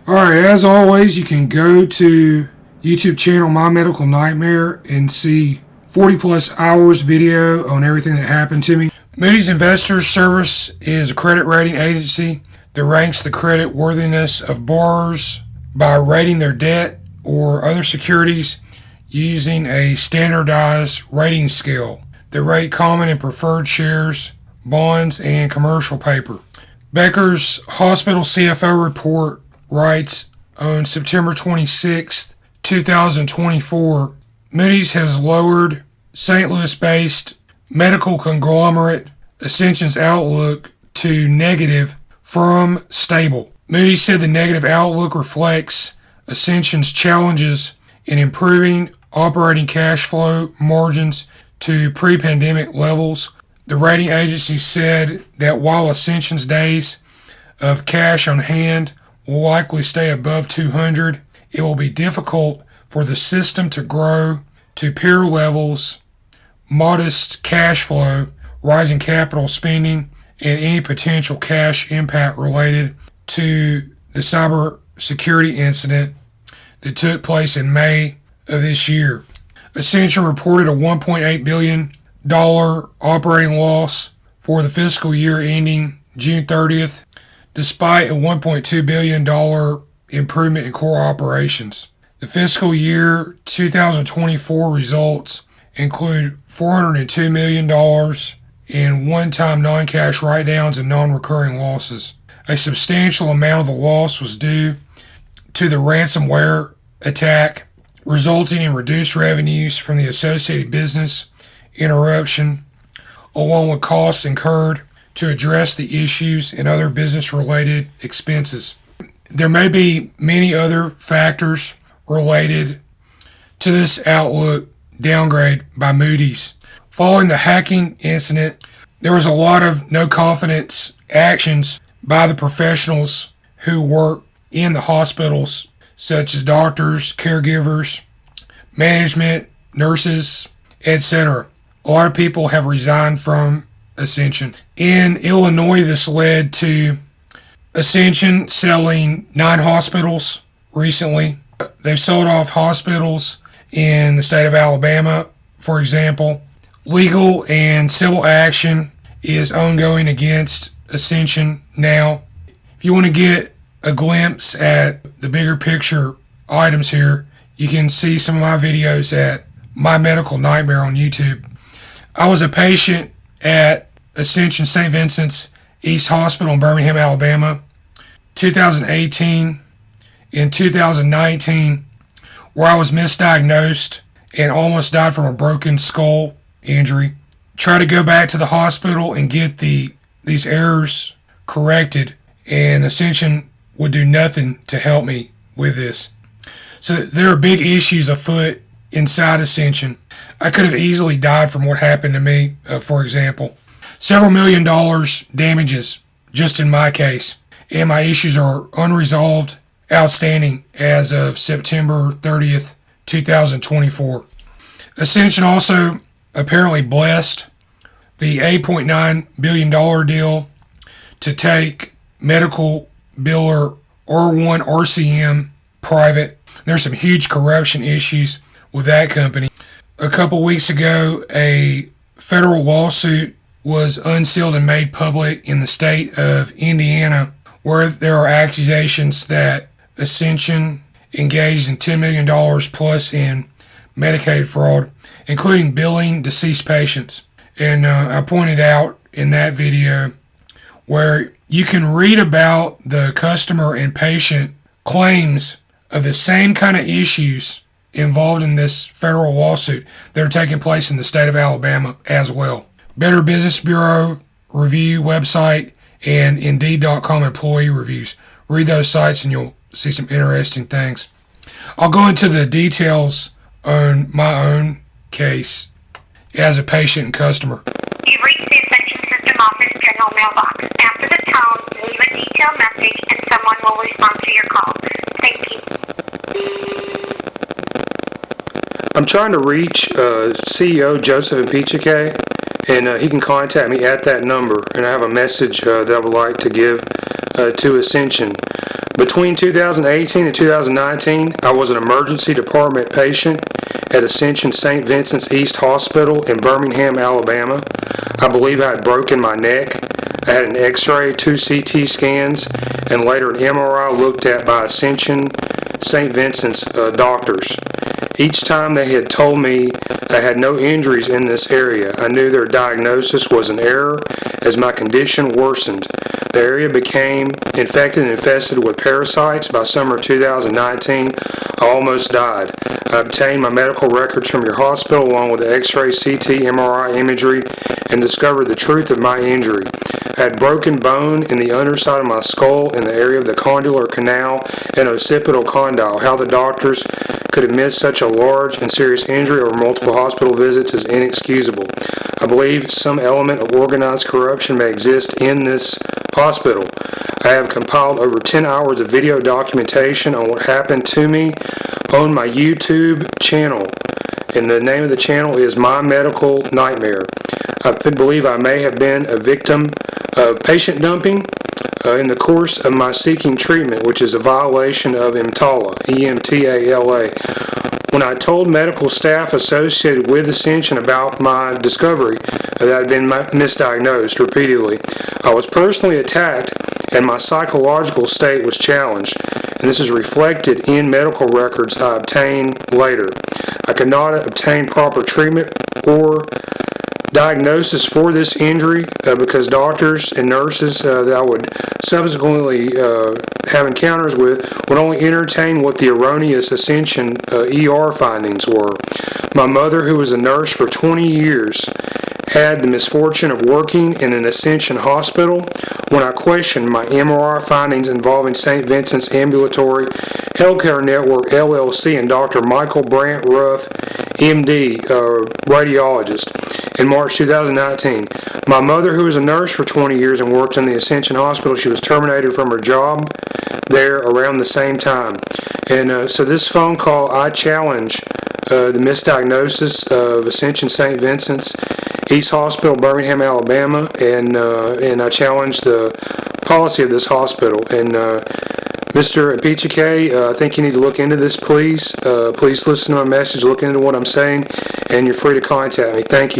Alright, as always, you can go to YouTube channel My Medical Nightmare and see 40 plus hours video on everything that happened to me. Moody's Investors Service is a credit rating agency that ranks the credit worthiness of borrowers by rating their debt or other securities using a standardized rating scale. They rate common and preferred shares, bonds, and commercial paper. Becker's Hospital CFO report writes on September 26, 2024, Moody's has lowered St. Louis-based medical conglomerate Ascension's outlook to negative from stable. Moody said the negative outlook reflects Ascension's challenges in improving operating cash flow margins to pre-pandemic levels. The rating agency said that while Ascension's days of cash on hand will likely stay above 200, it will be difficult for the system to grow to peer levels, modest cash flow, rising capital spending, and any potential cash impact related to the cybersecurity incident that took place in May of this year. Ascension reported a $1.8 billion operating loss for the fiscal year ending June 30th, despite a $1.2 billion improvement in core operations. The fiscal year 2024 results include $402 million in one-time non-cash write-downs and non-recurring losses. A substantial amount of the loss was due to the ransomware attack, resulting in reduced revenues from the associated business interruption, along with costs incurred to address the issues and other business-related expenses. There may be many other factors related to this outlook downgrade by Moody's. Following the hacking incident, there was a lot of no confidence actions by the professionals who work in the hospitals, such as doctors, caregivers, management, nurses, etc. A lot of people have resigned from Ascension. In Illinois, this led to Ascension selling 9 hospitals recently. They've sold off hospitals in the state of Alabama, for example. Legal and civil action is ongoing against Ascension now. If you want to get a glimpse at the bigger picture items here, you can see some of my videos at My Medical Nightmare on YouTube. I was a patient at Ascension St. Vincent's East Hospital in Birmingham, Alabama, 2018 and 2019, where I was misdiagnosed and almost died from a broken skull injury. Tried to go back to the hospital and get these errors corrected, and Ascension would do nothing to help me with this. So there are big issues afoot inside Ascension. I could have easily died from what happened to me, for example. Several $1 million damages just in my case, and my issues are unresolved, outstanding as of September 30th, 2024. Ascension also apparently blessed the $8.9 billion deal to take medical biller R1 RCM private. There's some huge corruption issues with that company. A couple weeks ago, a federal lawsuit was unsealed and made public in the state of Indiana, where there are accusations that Ascension engaged in $10 million plus in Medicaid fraud, including billing deceased patients. And I pointed out in that video where you can read about the customer and patient claims of the same kind of issues involved in this federal lawsuit that are taking place in the state of Alabama as well. Better Business Bureau review website and Indeed.com employee reviews. Read those sites and you'll see some interesting things. I'll go into the details on my own case as a patient and customer. You've reached the Ascension System Office General Mailbox. After the tone, leave a detailed message and someone will respond to your call. Thank you. I'm trying to reach CEO Joseph Pichike, and he can contact me at that number, and I have a message that I would like to give to Ascension. Between 2018 and 2019, I was an emergency department patient at Ascension St. Vincent's East Hospital in Birmingham, Alabama. I believe I had broken my neck. I had an x-ray, 2 CT scans, and later an MRI looked at by Ascension St. Vincent's doctors. Each time they had told me I had no injuries in this area, I knew their diagnosis was an error as my condition worsened. The area became infected and infested with parasites. By summer 2019, I almost died. I obtained my medical records from your hospital along with the x-ray, CT, MRI imagery, and discovered the truth of my injury. I had broken bone in the underside of my skull in the area of the condylar canal and occipital condyle. How the doctors could have missed such a large and serious injury over multiple hospital visits is inexcusable. I believe some element of organized corruption may exist in this hospital. I have compiled over 10 hours of video documentation on what happened to me on my YouTube channel, and the name of the channel is My Medical Nightmare. I believe I may have been a victim of patient dumping in the course of my seeking treatment, which is a violation of EMTALA, E-M-T-A-L-A. When I told medical staff associated with Ascension about my discovery that I had been misdiagnosed repeatedly, I was personally attacked and my psychological state was challenged, and this is reflected in medical records I obtained later. I could not obtain proper treatment or diagnosis for this injury because doctors and nurses that I would subsequently have encounters with would only entertain what the erroneous Ascension ER findings were. My mother, who was a nurse for 20 years, had the misfortune of working in an Ascension hospital. When I questioned my MRI findings involving St. Vincent's Ambulatory Healthcare Network LLC and Dr. Michael Brandt Ruff, MD, radiologist, in March 2019. My mother, who was a nurse for 20 years and worked in the Ascension Hospital, she was terminated from her job there around the same time. And so this phone call, I challenge the misdiagnosis of Ascension St. Vincent's East Hospital, Birmingham, Alabama, and I challenge the policy of this hospital. And Mr. Pichike, I think you need to look into this, please. Please listen to my message, look into what I'm saying, and you're free to contact me. Thank you.